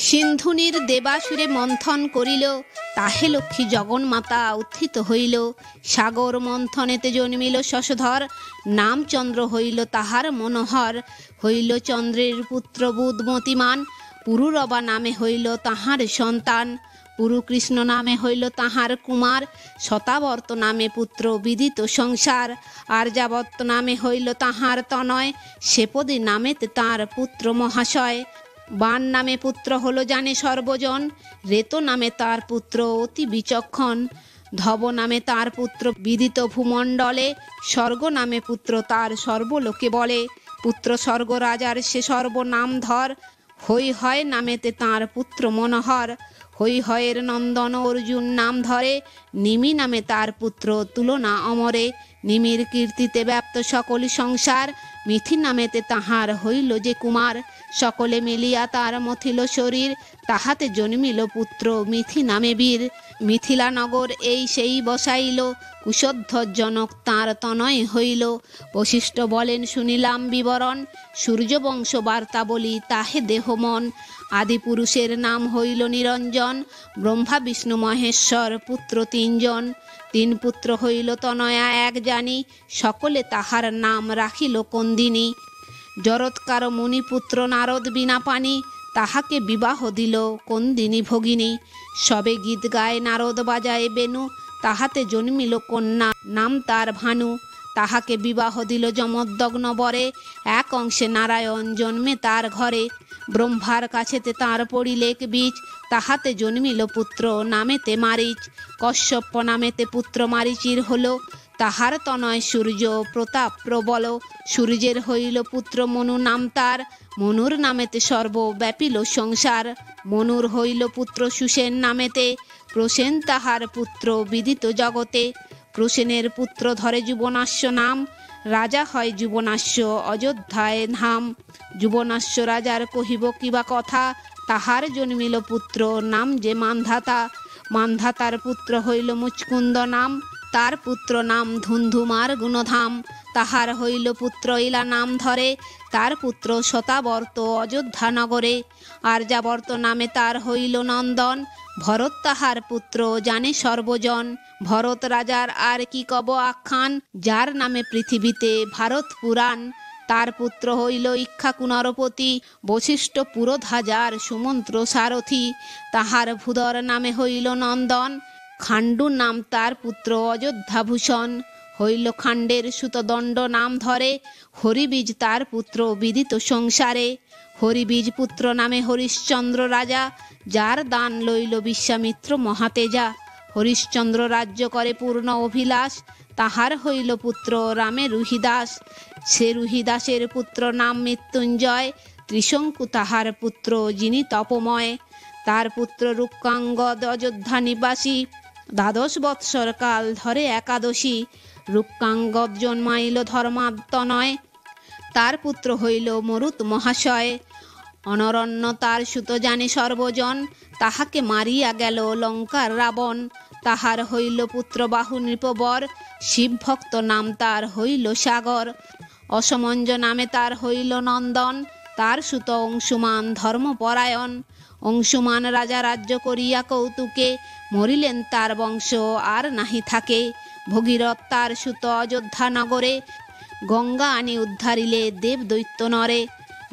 সিন্ধুনির দেবাসুরে মন্থন করিল, তাহে লক্ষ্মী জগন্মাতা উত্থিত হইল। সাগর মন্থনেতে জন্মিল শশধর, নামচন্দ্র হইল তাহার মনোহর। হইল চন্দ্রের পুত্র বুধমতিমান, পুরুরবা নামে হইল তাহার সন্তান। পুরুকৃষ্ণ নামে হইল তাহার কুমার, শতাবর্ত নামে পুত্র বিদিত সংসার। আর্যাবর্ত নামে হইল তাহার তনয়, সেপদী নামেতে তাঁর পুত্র মহাশয়। বাণ নামে পুত্র হলো জানে সর্বজন, রেতো নামে তার পুত্র অতি বিচক্ষণ। ধব নামে তার পুত্র বিদিত ভূমণ্ডলে, স্বর্গ নামে পুত্র তার সর্বলোকে বলে। পুত্র স্বর্গ রাজার সে সর্বনাম ধর, হই হয় নামেতে তাঁর পুত্র মনোহর। হই হয়ের নন্দন অর্জুন নাম ধরে, নিমি নামে তার পুত্র তুলনা অমরে। নিমির কীর্তিতে ব্যাপ্ত সকল সংসার, মিথি নামেতে তাহার হইল যে কুমার। সকলে মিলিয়া তার মথিল শরীর, তাহাতে জন্মিল পুত্র মিথি নামে বীর। মিথিলা নগর এই সেই বসাইল, কুশধ্বজ জনক তাঁর তনয় হইল। বশিষ্ঠ বলেন শুনিলাম বিবরণ, সূর্যবংশ বার্তা বলি তাহে দেহ মন। আদি পুরুষের নাম হইল নিরঞ্জন, ব্রহ্মা বিষ্ণু মহেশ্বর পুত্র তিনজন। তিন পুত্র হইল তনয়া এক জানি, সকলে তাহার নাম রাখিল কন্দিনী। জরৎকার মুনিপুত্র নারদ বিনা পানি, তাহাকে বিবাহ দিল কন্দিনী ভগিনী। সবে গীত গায় নারদ বাজায় বেণু, তাহাতে জন্মিল কন্যা নাম তার ভানু। তাহাকে বিবাহ দিল যমদগ্ন বরে, এক অংশে নারায়ণ জন্মে তার ঘরে। ব্রহ্মার কাছেতে তাঁর পড়িলেক বীজ, তাহাতে জন্মিল পুত্র নামেতে মারিচ। কশ্যপ নামেতে পুত্র মারিচির হল, তাহার তনয় সূর্য প্রতাপ প্রবল। সূর্যের হইল পুত্র মনু নাম তার, মনুর নামেতে সর্ব ব্যাপিল সংসার। মনুর হইল পুত্র সুসেন নামেতে, প্রসেন তাহার পুত্র বিদিত জগতে। প্রসেনের পুত্র ধরে যুবনাশ্য নাম, রাজা হয় যুবনাশ্য অযোধ্যায় ধাম। যুবনাশ্য রাজার কহিব কিবা কথা, তাহার জন্মিল পুত্র নাম যে মান্ধাতা। মান্ধাতার পুত্র হইল মুচকুন্দ নাম, তার পুত্র নাম ধুন্ধুমার গুণধাম। তাহার হইল পুত্র ইলা নাম ধরে, তার পুত্র শতাবর্ত অযোধ্যা নগরে। আর্যাবর্ত নামে তার হইল নন্দন, ভরত তাহার পুত্র জানে সর্বজন। ভরত রাজার আর কি কব আখ্যান, যার নামে পৃথিবীতে ভারত পুরাণ। তার পুত্র হইল ইক্ষ্বাকু নরপতি, বশিষ্ঠ পুরোধাজার সুমন্ত্র সারথি। তাহার ভূধর নামে হইল নন্দন, খাণ্ডু নাম তার পুত্র অযোধ্যাভূষণ। হইল খাণ্ডের সুতদণ্ড নাম ধরে, হরিবীজ তার পুত্র বিদিত সংসারে। হরিবীজ পুত্র নামে হরিশ্চন্দ্র রাজা, যার দান লইল বিশ্বামিত্র মহাতেজা। হরিশ্চন্দ্র রাজ্য করে পূর্ণ অভিলাষ, তাহার হইল পুত্র রামে রুহিদাস। সে রুহিদাসের পুত্র নাম মৃত্যুঞ্জয়, ত্রিশঙ্কু তাহার পুত্র যিনি তপময়। তার পুত্র রুক্কাঙ্গদ অযোধ্যা নিবাসী, দ্বাদশ বৎসর কাল ধরে একাদশী। রুক্কাঙ্গদ জন্মাইল ধর্মাত্মনয়, তার পুত্র হইল মরুত মহাশয়। অনরণ্য তার সুত জানে সর্বজন, তাহাকে মারিয়া গেল লঙ্কার রাবণ। তাহার হইল পুত্র বাহু নৃপবর, শিবভক্ত নাম তার হইল সাগর। অসমঞ্জ নামে তার হইল নন্দন, তার সুত অংশুমান ধর্মপরায়ণ। অংশুমান রাজা রাজ্য করিয়া কৌতুকে, মরিলেন তার বংশ আর নাহি থাকে। ভগীরথ তার সুত অযোধ্যা নগরে, গঙ্গা আনি উদ্ধারিলে দেব দৈত্য নরে।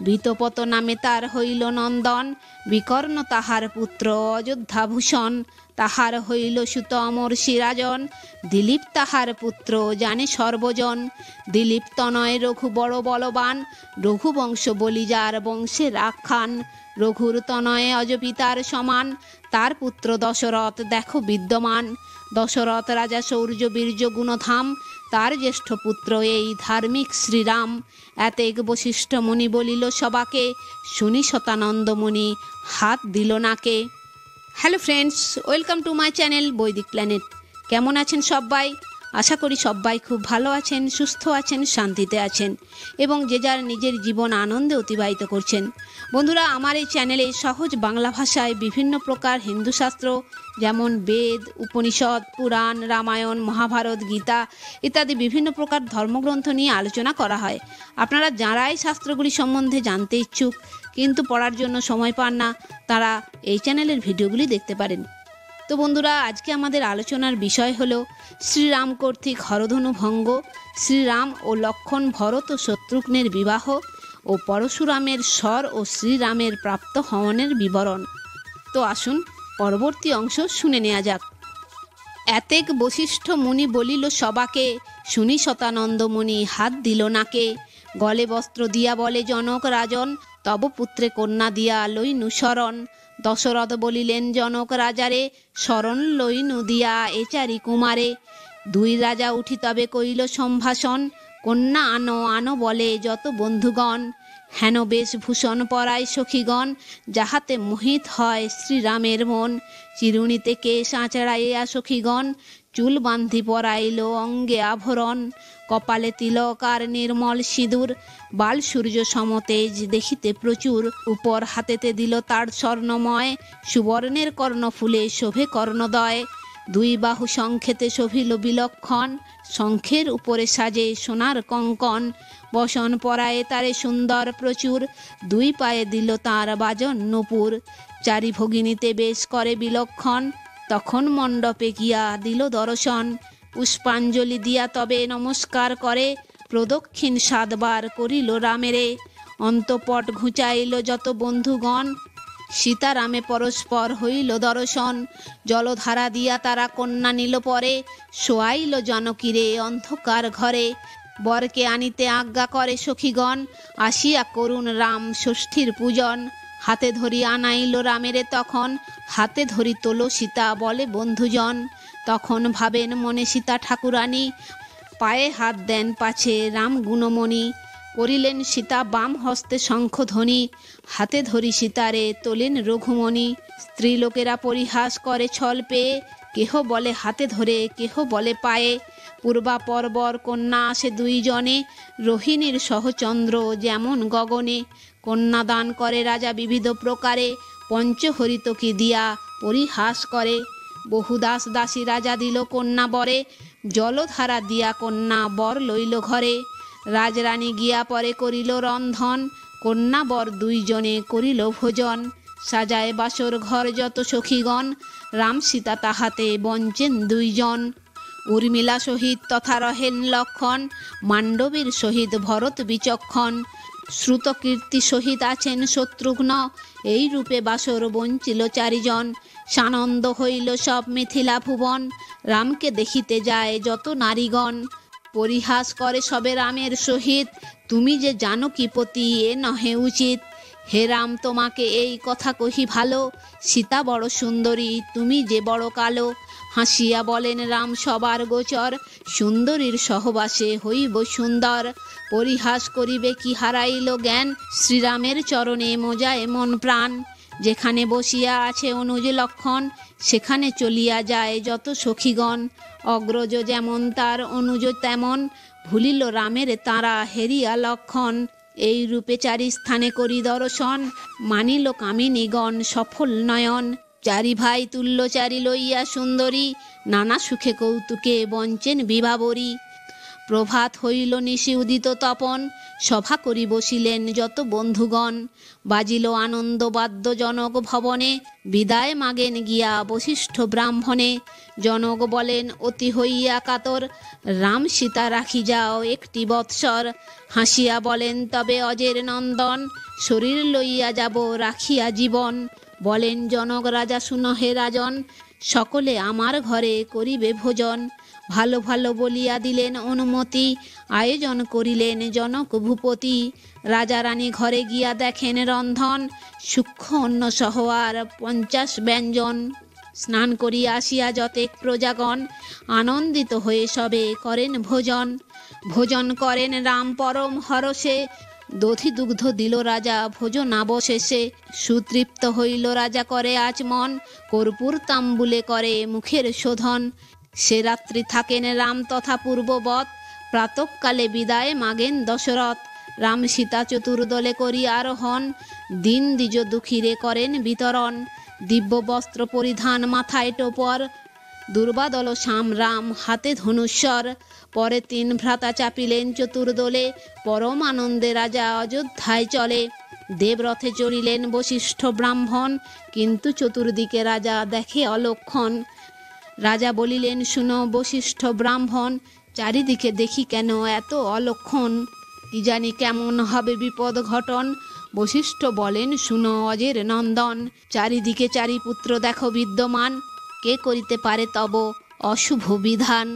বিতপত নামে তার হইল নন্দন, বিকর্ণ তাহার পুত্র অযোধ্যাভূষণ। তাহার হইল সুত অমর সিরাজন, দিলীপ তাহার পুত্র জানে সর্বজন। দিলীপ তনয় রঘু বড় বলবান, রঘুবংশ বলি যার বংশের আখ্যান। রঘুর তনয়ে অজপিতার সমান, তার পুত্র দশরথ দেখো বিদ্যমান। দশরথ রাজা শৌর্য বীর্য গুণধাম, তার জ্যেষ্ঠ পুত্র এই ধার্মিক শ্রীরাম। এতেক বশিষ্ঠ মুনি বলিল সবাকে, শুনি শতানন্দ মুনি হাত দিল নাকে। Hello friends, welcome to my channel বৈদিক প্ল্যানেট। কেমন আছেন সবাই? আশা করি সবাই খুব ভালো আছেন, সুস্থ আছেন, শান্তিতে আছেন এবং যে যার নিজের জীবন আনন্দে অতিবাহিত করছেন। বন্ধুরা, আমার এই চ্যানেলে সহজ বাংলা ভাষায় বিভিন্ন প্রকার হিন্দু শাস্ত্র যেমন বেদ, উপনিষদ, পুরাণ, রামায়ণ, মহাভারত, গীতা ইত্যাদি বিভিন্ন প্রকার ধর্মগ্রন্থ নিয়ে আলোচনা করা হয়। আপনারা যারা এই শাস্ত্রগুলি সম্বন্ধে জানতে ইচ্ছুক কিন্তু পড়ার জন্য সময় পান না, তারা এই চ্যানেলের ভিডিওগুলি দেখতে পারেন। তো বন্ধুরা, আজকে আমাদের আলোচনার বিষয় হলো শ্রীরাম কর্তৃক হরধনু ভঙ্গ, শ্রীরাম ও লক্ষ্মণ, ভরত ও শত্রুঘ্নের বিবাহ ও পরশুরামের স্বর ও শ্রীরামের প্রাপ্ত হওয়ানের বিবরণ। তো আসুন পরবর্তী অংশ শুনে নেওয়া যাক। এতেক বশিষ্ঠ মুনি বলিল সবাকে, শুনি শতানন্দ মুনি হাত দিল নাকে। গলে বস্ত্র দিয়া বলে জনক রাজন, তব পুত্রে কন্যা দিয়া লইনু শরণ। দশরথ বলিলেন জনক রাজারে, শরণ লইনু দিয়া এচারি কুমারে। দুই রাজা উঠি তবে কইল সম্ভাষণ, কন্যা আনো আনো বলে যত বন্ধুগণ। হেন বেশভূষণ পরায় সখীগণ, যাহাতে মোহিত হয় শ্রীরামের মন। চিরুনিতে কেশ আঁচড়াইয়া সখীগণ, চুল বান্ধি পরাইল অঙ্গে আভরণ। কপালে তিলক আর নির্মল সিঁদুর, বাল সূর্য সমতেজ দেখিতে প্রচুর। উপর হাতেতে দিল তার স্বর্ণময়, সুবর্ণের কর্ণফুলে শোভে কর্ণদয়। দুই বাহু শঙ্খেতে শোভিল বিলক্ষণ, শঙ্খের উপরে সাজে সোনার কঙ্কন। বসন পরায়ে তারে সুন্দর প্রচুর, দুই পায়ে দিল তার বাজন নূপুর। চারি ভগিনীতে বেশ করে বিলক্ষণ, তখন মণ্ডপে গিয়া দিল দর্শন। পুষ্পাঞ্জলি দিয়া তবে নমস্কার করে, প্রদক্ষিণ 7 বার করিল রামেরে। অন্তঃপট ঘুচাইল যত বন্ধুগণ, সীতারামে পরস্পর হইল দর্শন। জলধারা দিয়া তারা কন্যা নিল পরে, শোয়াইল জানকীরে অন্ধকার ঘরে। বরকে আনিতে আজ্ঞা করে সখীগণ, আসিয়া করুণ রাম ষষ্ঠীর পূজন। হাতে ধরি আনাইল রামেরে তখন, হাতে ধরি তোলো সীতা বলে বন্ধুজন। তখন ভাবেন মনে সীতা ঠাকুরানী, পায়ে হাত দেন পাছে রাম গুণমণি। করিলেন সীতা বাম হস্তে শঙ্খধ্বনি, হাতে ধরি সীতারে তোলেন রঘুমণি। স্ত্রীলোকেরা পরিহাস করে ছল পেয়ে, কেহ বলে হাতে ধরে কেহ বলে পায়ে। পূর্বাপর বর কন্যা আসে দুইজনে, রোহিণীর সহচন্দ্র যেমন গগনে। কন্যাদান করে রাজা বিবিধ প্রকারে, পঞ্চহরিতকি দিয়া পরিহাস করে। বহু দাস দাসী রাজা দিল কন্যা বরে, জলধারা দিয়া কন্যা বর লইল ঘরে। রাজরানী গিয়া পরে করিল রন্ধন, কন্যা বর দুইজনে করিল ভোজন। সাজায় বাসর ঘর যত সখীগণ, রাম সীতা তাহাতে বঞ্চেন দুইজন। উর্মিলা সহিত তথা রহেন লক্ষণ, মান্ডবীর সহিত ভরত বিচক্ষণ। শ্রুতকীর্তি সহিত আছেন শত্রুঘ্ন, এই রূপে বাসর বঞ্চিল চারিজন। সানন্দ হইল সব মিথিলা ভুবন, রামকে দেখিতে যায় যত নারীগণ। পরিহাস করে সবে রামের সহিত, তুমি যে জানকীপতি এ নহে উচিত। হে রাম তোমাকে এই কথা কহি ভালো, সীতা বড় সুন্দরী তুমি যে বড় কালো। হাসিয়া বলেন রাম সবার গোচর, সুন্দরীর সহবাসে হইব সুন্দর। পরিহাস করিবে কি হারাইল জ্ঞান, শ্রীরামের চরণে মজায় মন প্রাণ। যেখানে বসিয়া আছে অনুজ লক্ষণ, সেখানে চলিয়া যায় যত সখীগণ। অগ্রজ যেমন তার অনুজ তেমন, ভুলিল রামের তারা হেরিয়া লক্ষণ। এই রূপে চারি স্থানে করি দর্শন, মানিল কামিনীগণ সফল নয়ন। চারি ভাই তুল্য চারি লইয়া সুন্দরী, নানা সুখে কৌতুকে বঞ্চেন বিভাবরী। প্রভাত হইল নিশি উদিত তপন, সভা করি বসিলেন যত বন্ধুগণ। বাজিল আনন্দ বাদ্য জনক ভবনে, বিদায় মাগেন গিয়া বশিষ্ঠ ব্রাহ্মণে। জনক বলেন অতি হইয়া কাতর, রাম সীতা রাখি যাও একটি বৎসর। হাসিয়া বলেন তবে অজের নন্দন, শরীর লইয়া যাব রাখিয়া জীবন। বলেন জনক রাজা শুনো হে রাজন, সকলে আমার ঘরে করিবে ভোজন। ভালো ভালো বলিয়া দিলেন অনুমতি, আয়োজন করিলেন জনক ভূপতি। রাজা রানী ঘরে গিয়া দেখেন রন্ধন, সূক্ষ্ম অন্ন সহ আর 50 ব্যঞ্জন। স্নান করিয়া আসিয়া যতেক প্রজাগণ, আনন্দিত হয়ে সবে করেন ভোজন। ভোজন করেন রাম পরম হরষে, দধি দুগ্ধ দিল রাজা ভোজনাবশেষে। সুতৃপ্ত হইল রাজা করে আচমন, কর্পূর তাম্বুলে করে মুখের শোধন। সে রাত্রি থাকেন রাম তথা পূর্ববৎ, প্রাতঃকালে বিদায় মাগেন দশরথ। রাম সীতা চতুর্দলে করি আরোহণ, দিন দ্বিজ দুঃখীরে করেন বিতরণ। দিব্য বস্ত্র পরিধান মাথায় টোপর, দুর্বাদল শ্যাম রাম হাতে ধনুস্বর। পরে 3 ভ্রাতা চাপিলেন চতুর্দলে, পরম আনন্দে রাজা অযোধ্যায় চলে। দেবরথে চড়িলেন বশিষ্ঠ ব্রাহ্মণ, কিন্তু চতুর্দিকে রাজা দেখে অলক্ষণ। রাজা বলিলেন, শুনো বশিষ্ঠ ব্রাহ্মণ, চারিদিকে দেখি কেন এত অলক্ষণ? কি জানি কেমন হবে বিপদ ঘটন। বশিষ্ঠ বলেন, শুনো অজের নন্দন, চারিদিকে চারি পুত্র দেখো বিদ্যমান, কে করিতে পারে তব অশুভ বিধান।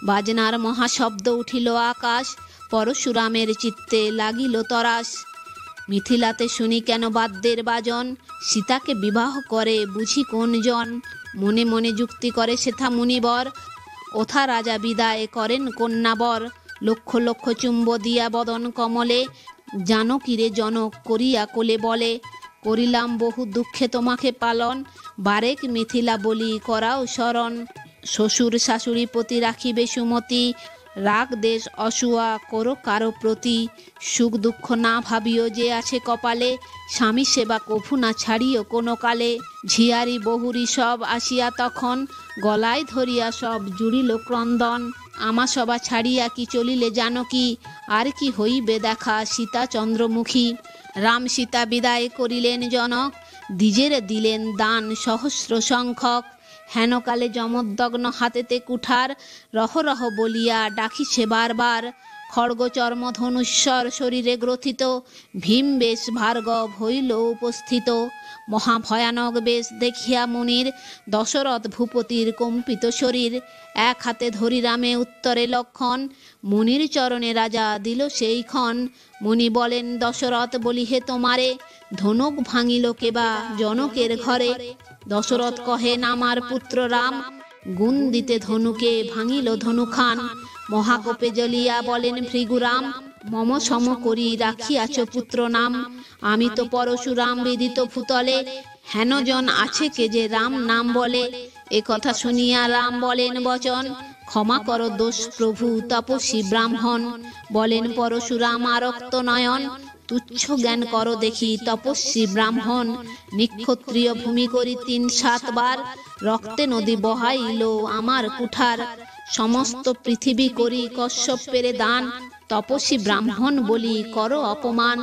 বাজনার মহাশব্দ উঠিল আকাশ, পরশুরামের চিত্তে লাগিল তরাস। মিথিলাতে শুনি কেন বাদ্যের বাজন, সীতাকে বিবাহ করে বুঝি কোন জন? মনে মনে যুক্তি করে সেথা মুনিবর, ওথা রাজা বিদায় করেন কন্যাবর। লক্ষ লক্ষ চুম্ব দিয়া বদন কমলে, জানকীরে জনক করিয়া কোলে বলে, করিলাম বহু দুঃখে তোমাকে পালন, বারেক মিথিলা বলি করাও শরণ। শ্বশুর শাশুড়ি প্রতি রাখিবে সুমতি, রাগ দেশ অসুয়া করো কারো প্রতি। সুখ দুঃখ না ভাবিও যে আছে কপালে, স্বামী সেবা কভু না ছাড়িও কোনো কালে। ঝিয়ারি বহুরি সব আসিয়া তখন, গলায় ধরিয়া সব জুড়িল ক্রন্দন। আমা সবা ছাড়িয়া কি চলিলে জানকী, আর কি হইবে দেখা সীতা চন্দ্রমুখী। রাম সীতা বিদায় করিলেন জনক, দ্বিজেরে দিলেন দান সহস্র সংখ্যক। হেনকালে যমোদ্দগ্ন হাতেতে কুঠার, রহ রহ বলিয়া ডাকিছে বারবার। খড়গ চর্ম ধনুশ্বর শরীরে গ্রথিত, ভীম বেশ ভার্গব হইল উপস্থিত। মহাভয়ানক বেশ দেখিয়া মুনির, দশরথ ভূপতির কম্পিত শরীর। এক হাতে ধরি রামে উত্তরে লক্ষণ, মুনির চরণে রাজা দিল সেই ক্ষণ। মুনি বলেন, দশরথ বলি হে তোমারে, ধনুক ভাঙিল কেবা জনকের ঘরে? দশরথ কহেন, আমার পুত্র রাম, গুণ দিতে ধনুকে ভাঙিল ধনুখান। মহাকোপে জ্বলিয়া বলেন ভৃগুরাম, মম সম করি রাখিয়াছ পুত্র নাম। আমি তো পরশুরাম বিদিত ভূতলে, হেন জন আছে কে যে রাম নাম বলে। এ কথা শুনিয়া রাম বলেন বচন, ক্ষমা কর দোষ প্রভু তপস্বী ব্রাহ্মণ। বলেন পরশুরাম আরক্ত নয়ন, তুচ্ছ জ্ঞান করো দেখি তপস্বী ব্রাহ্মণ। নিক্ষত্রিয় ভূমি করি ৩-৭ বার, রক্তে নদী বহাইল আমার কুঠার। সমস্ত পৃথিবী করি কশ্যপের দান, তপস্বী ব্রাহ্মণ বলি করো অপমান।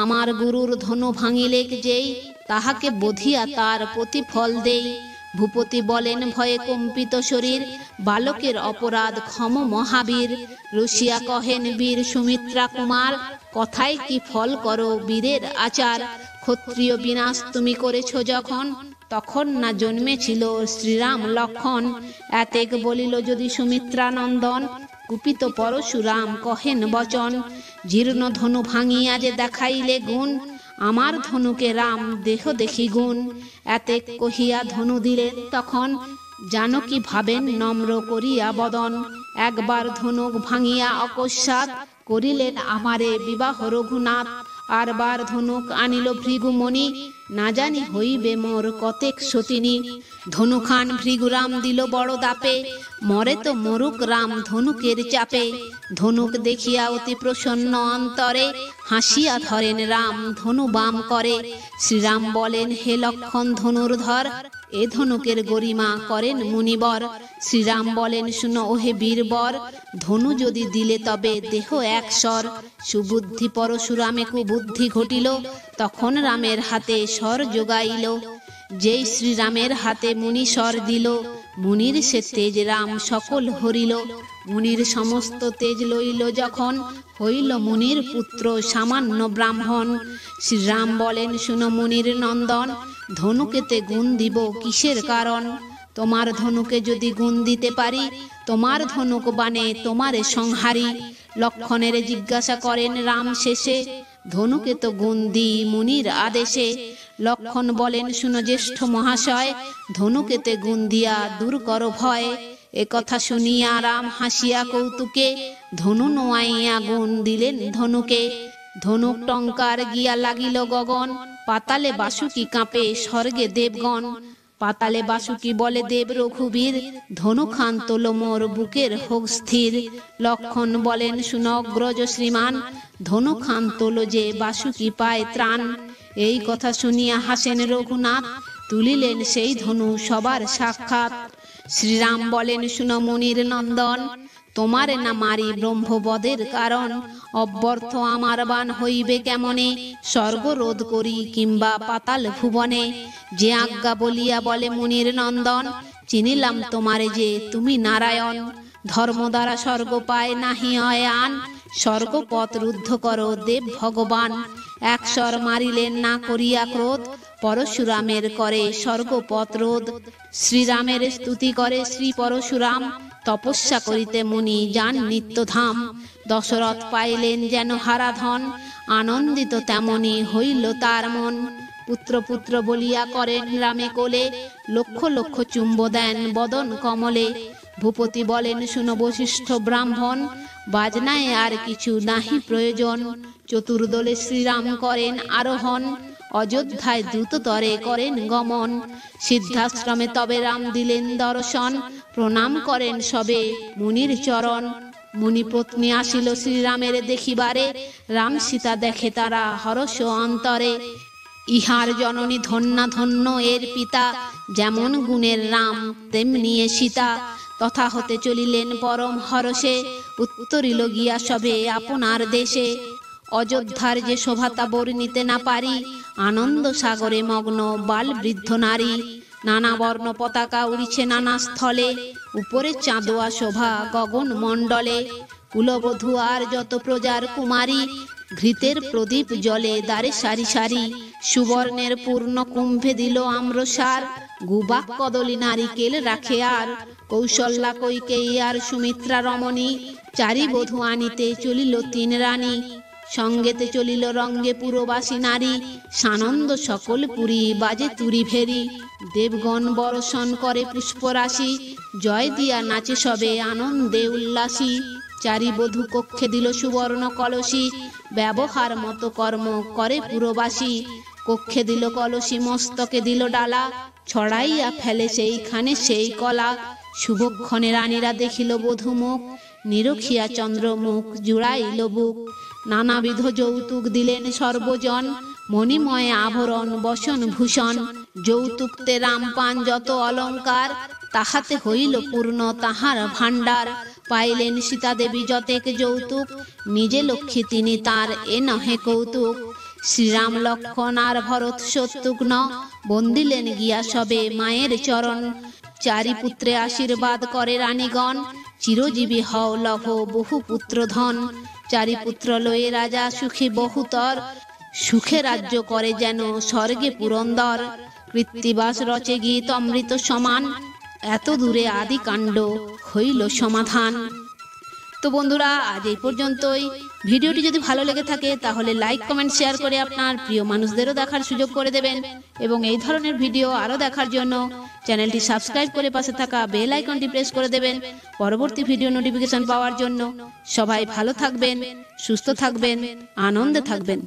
আমার গুরুর ধনু ভাঙিলে যেই, তাহাকে বধিয়া তার প্রতিফল দেই। ভূপতি বলেন ভয়ে কম্পিত শরীর, বালকের অপরাধ ক্ষম মহাবীর। রসিয়া কহেন বীর সুমিত্রা কুমার, কথায় কি ফল করো বীরের আচার। ক্ষত্রিয় বিনাশ তুমি করেছ যখন, তখন না জন্মেছিল শ্রীরাম লক্ষণ। এতেক বলিল যদি সুমিত্রা নন্দন, কুপিত পরশুরাম কহেন বচন। জীর্ণ ধনু ভাঙিয়া যে দেখাইলে গুণ, আমার ধনুকে রাম দেহ দেখি গুণ। এতেক কহিয়া ধনু দিলেন তখন, জানকী ভাবেন নম্র করিয়া বদন। একবার ধনুক ভাঙিয়া অকস্মাৎ, করিলেন আমারে বিবাহ রঘুনাথ। আরবার ধনুক আনিল ভৃগুমণি, না জানি হইবে মোর কতেক সতিনী। ধনুখান ভৃগুরাম দিল বড় দাপে, মরে তো মরুক রাম ধনুকের চাপে। ধনুক দেখিয়া অতি প্রসন্ন অন্তরে, হাসিয়া ধরেন রাম ধনু বাম করে। শ্রীরাম বলেন, হে লক্ষণ ধনুর্ধর, এ ধনুকের গরিমা করেন মুনিবর। শ্রীরাম বলেন, শুনো ওহে বীরবর, ধনু যদি দিলে তবে দেহ একস্বর। সুবুদ্ধি পরশুরামে কুবুদ্ধি ঘটিল, তখন রামের হাতে স্বর যোগাইল। যেই শ্রীরামের হাতে মুনি স্বর দিল, মুনির সে তেজ রাম সকল হরিল। মুনির সমস্ত তেজ লইল যখন, হইল মুনির পুত্র সামান্য ব্রাহ্মণ। শ্রীরাম বলেন, শুনো মুনির নন্দন, ধনুকেতে গুণ দিব কিসের কারণ? তোমার ধনুকে যদি গুণ দিতে পারি, তোমার ধনুক বানে তোমারে সংহারি। লক্ষণের জিজ্ঞাসা করেন রাম শেষে, ধনুকে তো গুণ দিই মুনির আদেশে। লক্ষণ বলেন, শুনো জ্যেষ্ঠ মহাশয়, ধনুকেতে গুণ দিয়া দূর করো ভয়। এ কথা শুনিয়া রাম হাসিয়া কৌতুকে, ধনু নোয়াইয়া গুণ দিলেন ধনুকে। ধনুক টঙ্কার গিয়া লাগিল গগন, পাতালে বাসুকি কাঁপে স্বর্গে দেবগণ। পাতালে বাসুকি বলে দেব রঘুবীর, ধনুখান তোলো মোর বুকের হোক স্থির। লক্ষণ বলেন, শুনো অগ্রজ শ্রীমান, ধনুখান তোলো যে বাসুকি পায় ত্রাণ। এই কথা শুনিয়া হাসেন রঘুনাথ, তুলিলেন সেই ধনু সবার সাক্ষাৎ। শ্রীরাম বলেন, শুনো মুনির নন্দন, তোমারে না মারি ব্রহ্মবদের কারণ, অব্যর্থ আমার বান হইবে কেমনে, স্বর্গ রোধ করি কিংবা পাতাল ভুবনে। যে আজ্ঞা বলিয়া বলে মুনির নন্দন, চিনিলাম তোমারে যে তুমি নারায়ণ। ধর্ম দ্বারা স্বর্গ পায় নাহি অয়ান, স্বর্গপথ রুদ্ধ করো দেব ভগবান। একশর মারিলেন না করিয়া ক্রোধ, পরশুরামের করে স্বর্গপথ রোধ। শ্রীরামের স্তুতি করে শ্রী পরশুরাম, তপস্যা করিতে মুনি যান নিত্যধাম। দশরথ পাইলেন যেন হারাধন, আনন্দিত তেমনি হইল তার মন। পুত্র পুত্র বলিয়া করেন রামে কোলে, লক্ষ লক্ষ চুম্ব দেন বদন কমলে। ভূপতি বলেন শুনো বশিষ্ঠ ব্রাহ্মণ, বাজনায় আর কিছু নাহি প্রয়োজন। চতুর্দলে শ্রীরাম করেন আরোহণ, অযোধ্যায় দ্রুততরে করেন গমন। সিদ্ধাশ্রমে তবে রাম দিলেন দর্শন, প্রণাম করেন সবে মুনির চরণ। মুনি পত্নী আসিল শ্রীরামের দেখিবারে, রাম সীতা দেখে তারা হরষ অন্তরে। ইহার জননী ধন্যা ধন্য এর পিতা, যেমন গুণের রাম তেমনি এ সীতা। তথা হতে চলিলেন পরম হরষে, উত্তরিল গিয়া সবে আপনার দেশে। অযোধ্যার যে শোভাতা বর্ণিতে না পারি, আনন্দ সাগরে মগ্ন বাল বৃদ্ধ নারী। নানা বর্ণ পতাকা উড়িছে নানা স্থলে, উপরে চাঁদোয়া শোভা গগন মণ্ডলে। কুলবধূ আর যত প্রজার কুমারী, ঘৃতের প্রদীপ জলে দ্বারে সারি সারি। সুবর্ণের পূর্ণ কুম্ভে দিল আম্রসার, গুবাক কদলী নারিকেল রাখে আর। কৌশল্যা কৈকেয়ী আর সুমিত্রা রমণী, চারি বধূ আনিতে চলিল তিন রানী। সঙ্গেতে চলিল রঙ্গে পুরবাসী নারী, সানন্দ সকল পুরী বাজে তুরি ভেরি। দেবগণ বর্ষণ করে পুষ্পরাশি, জয় দিয়া নাচে সবে আনন্দে উল্লাসী। চারি বধূ কক্ষে দিল সুবর্ণ কলসী, ব্যবহার মতো কর্ম করে পুরবাসী। কক্ষে দিল কলসী মস্তকে দিল ডালা, ছড়াইয়া ফেলে সেইখানে সেই কলা। শুভক্ষণে রানীরা দেখিল বধূ মুখ, নিরখিয়া চন্দ্রমুখ জুড়াইল বুক। নানাবিধ যৌতুক দিলেন সর্বজন, মণিময় আভরণ বসন ভূষণ। যৌতুকতে রাম পান যত অলঙ্কার, তাহাতে হইল পূর্ণ তাহার ভাণ্ডার। পাইলেন সীতা দেবী যতেক যৌতুক, নিজে লক্ষ্মী তিনি তার এ নহে কৌতুক। শ্রীরাম লক্ষণ আর ভরত শত্রুঘ্ন, বন্দিলেন গিয়া সবে মায়ের চরণ। চারি পুত্রে আশীর্বাদ করে রানীগণ, চিরজীবী হও লভ বহু পুত্র ধন। চারি পুত্র লয়ে রাজা সুখী বহুতর, সুখে রাজ্য করে যেন স্বর্গে পুরন্দর। কৃত্তিবাস রচে গীত অমৃত সমান, এত দূরে আদি কাণ্ড হইল সমাধান। তো বন্ধুরা, আজ এই পর্যন্তই। ভিডিওটি যদি ভালো লেগে থাকে তাহলে লাইক কমেন্ট শেয়ার করে আপনার প্রিয় মানুষদেরও দেখার সুযোগ করে দেবেন। এবং এই ধরনের ভিডিও আরও দেখার জন্য চ্যানেলটি সাবস্ক্রাইব করে পাশে থাকা বেল আইকনটি প্রেস করে দেবেন পরবর্তী ভিডিও নোটিফিকেশন পাওয়ার জন্য। সবাই ভালো থাকবেন, সুস্থ থাকবেন, আনন্দে থাকবেন।